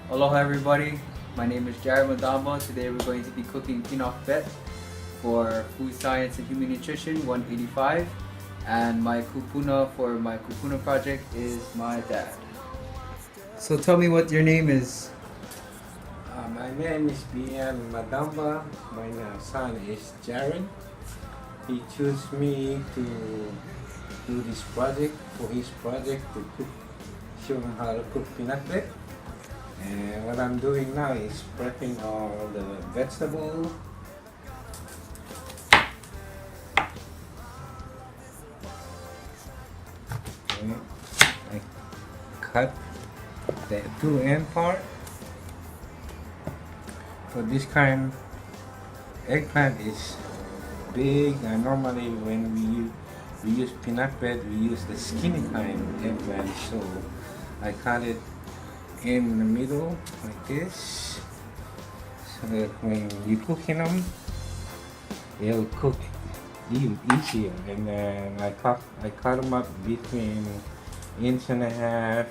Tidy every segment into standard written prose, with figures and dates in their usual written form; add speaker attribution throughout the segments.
Speaker 1: Aloha everybody, my name is Jared Madamba. Today we're going to be cooking pinakbet for Food Science and Human Nutrition 185, and my kupuna for my Kupuna Project is my dad. So tell me what your name is.
Speaker 2: My name is B.M. Madamba. My son is Jared. He chose me to do this project, for his project to cook, show him how to cook pinakbet. And what I'm doing now is prepping all the vegetable. I cut the two end part. For this kind, eggplant is big, and normally when we use pinakbet, we use the skinny kind eggplant. So I cut it in the middle like this, so that when you cooking them, it'll cook easier. And then I cut them up between 1.5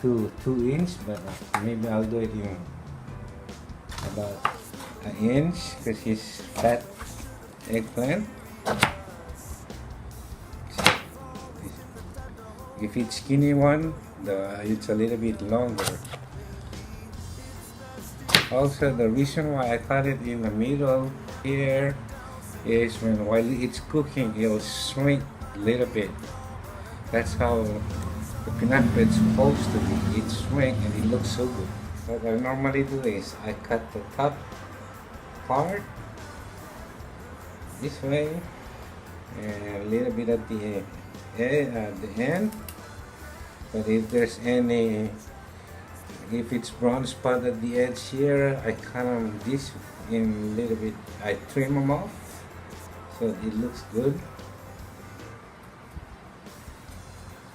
Speaker 2: to 2 inch, but maybe I'll do it in about 1 inch because it's fat eggplant. If it's skinny one, it's a little bit longer. Also, the reason why I cut it in the middle here is while it's cooking, it'll shrink a little bit. That's how the pinakbet's supposed to be. It shrink and it looks so good. What I normally do is I cut the top part this way and a little bit at the end. But if there's if it's brown spot at the edge here, I cut them this in a little bit. I trim them off so it looks good.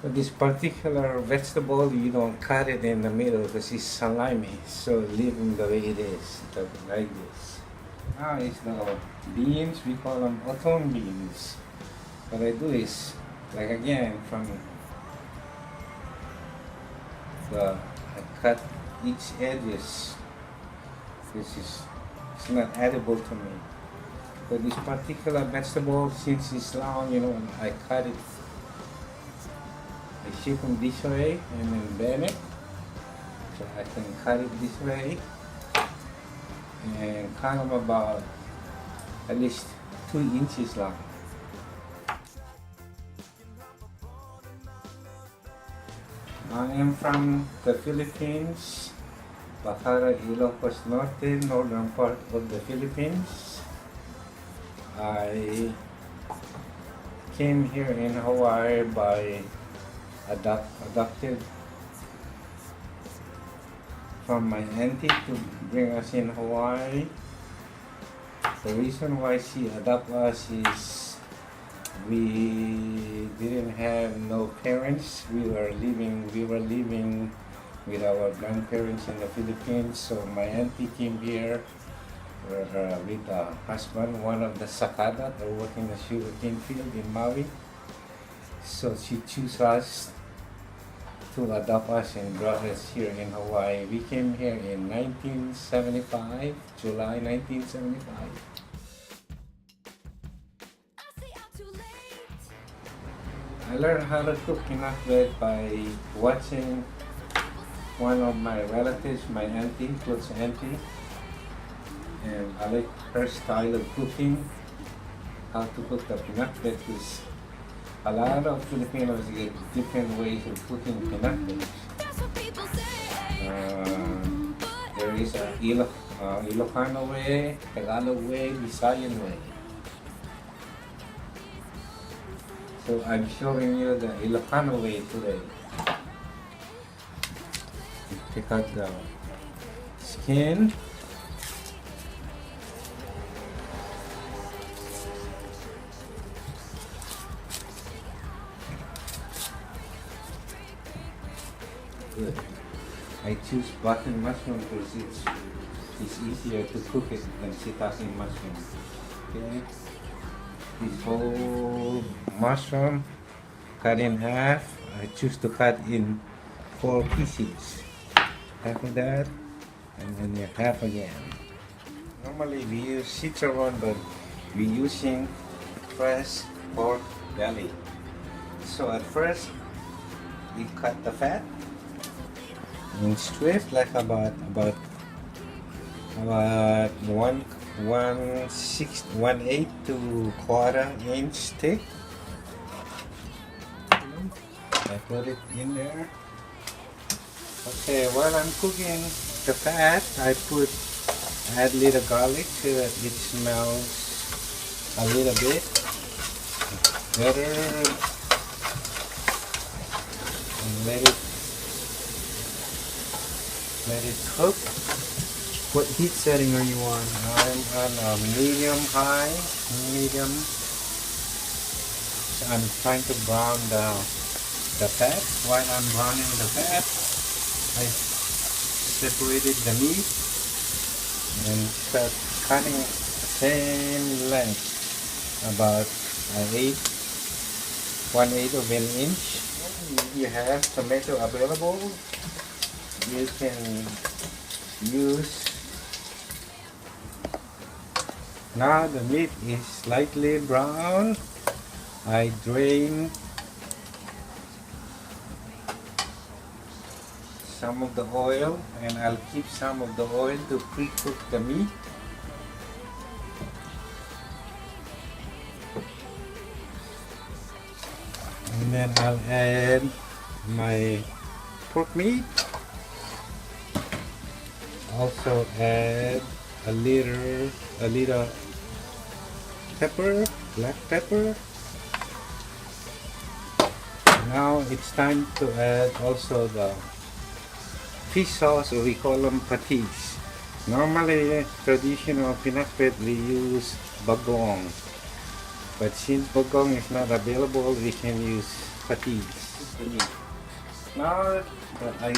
Speaker 2: For this particular vegetable, you don't cut it in the middle because it's salami, so leave them the way it is, like this. Now it's the beans, we call them autumn beans. What I do is, like again, I cut each edges. It's not edible to me. For this particular vegetable, since it's long, I cut it. I shape them this way and then bend it. So I can cut it this way and cut them about at least 2 inches long. I am from the Philippines, Bacara, Ilocos Norte, northern part of the Philippines. I came here in Hawaii by adopted from my auntie to bring us in Hawaii. The reason why she adopted us is we didn't have no parents. We were living with our grandparents in the Philippines. So my auntie came here with her husband, one of the sakada that worked in the sugarcane field in Maui. So she chose us to adopt us and brought us here in Hawaii. We came here in 1975, July 1975. I learned how to cook pinakbet by watching one of my relatives, my auntie, close auntie, and I like her style of cooking, how to cook the pinakbet, because a lot of Filipinos get different ways of cooking pinakbet. There is a Ilocano way, Tagalog way, Visayan way. So I'm showing you the Ilocano way today. You take out the skin. Good. I choose button mushroom because it's easier to cook it than shiitake mushroom. Okay. This whole mushroom cut in half. I choose to cut in 4 pieces. half of that, and then you half again. Normally we use citron, but we're using fresh pork belly. So at first we cut the fat in strips, like about 1/8 to 1/4 inch thick. I put it in there. Okay, while I'm cooking the fat, I add little garlic so that it smells a little bit better, and let it cook.
Speaker 1: What heat setting are you on?
Speaker 2: I'm on a medium. So I'm trying to brown the fat. While I'm browning the fat, I separated the meat and start cutting same length, about 1/8 of an inch. You have tomato available, you can use. Now the meat is slightly brown. I drain some of the oil, and I'll keep some of the oil to pre-cook the meat. And then I'll add my pork meat. Also add a little pepper, black pepper. Now it's time to add also the fish sauce, or we call them patis. Normally, traditional pinakbet we use bagong, but since bagong is not available, we can use patis. Now I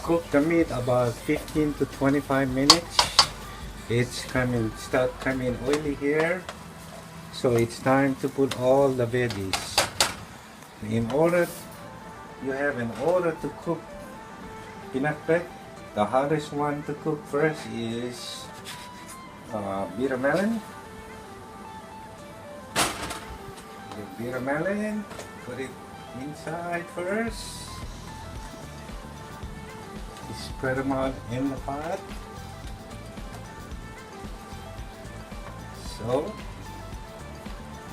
Speaker 2: cook the meat about 15 to 25 minutes. It's start coming oily here, so it's time to put all the veggies. In order to cook pinakbet, the hardest one to cook first is bitter melon. The bitter melon, put it inside first. Spread them out in the pot. So,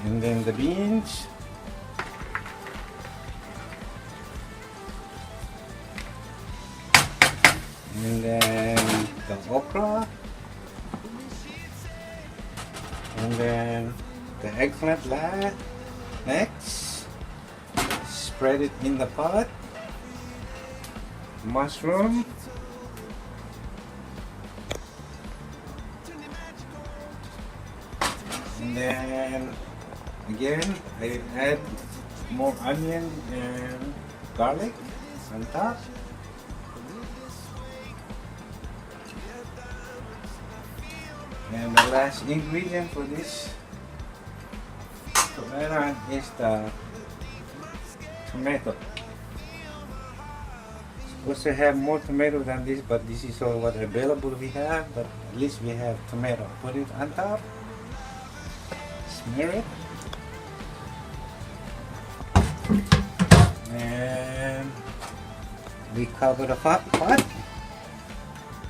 Speaker 2: and then the beans. And then the okra, and then the eggplant next. Spread it in the pot. Mushroom, and then again I add more onion and garlic on top. And the last ingredient for this to add on is the tomato. Supposed to have more tomato than this, but this is all what available we have, but at least we have tomato. Put it on top, smear it, and we cover the pot.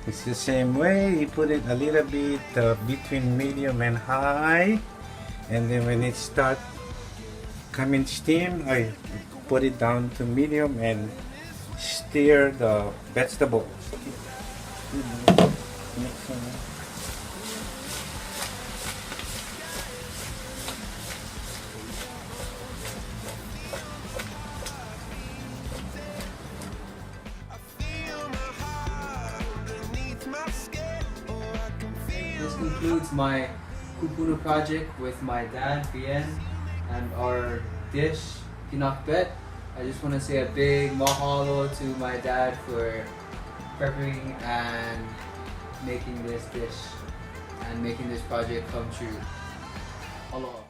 Speaker 2: It's the same way. You put it a little bit between medium and high, and then when it starts coming steam, I put it down to medium and stir the vegetables.
Speaker 1: This concludes my Kupuna project with my dad, Bien, and our dish, pinakbet. I just want to say a big mahalo to my dad for preparing and making this dish and making this project come true. Aloha.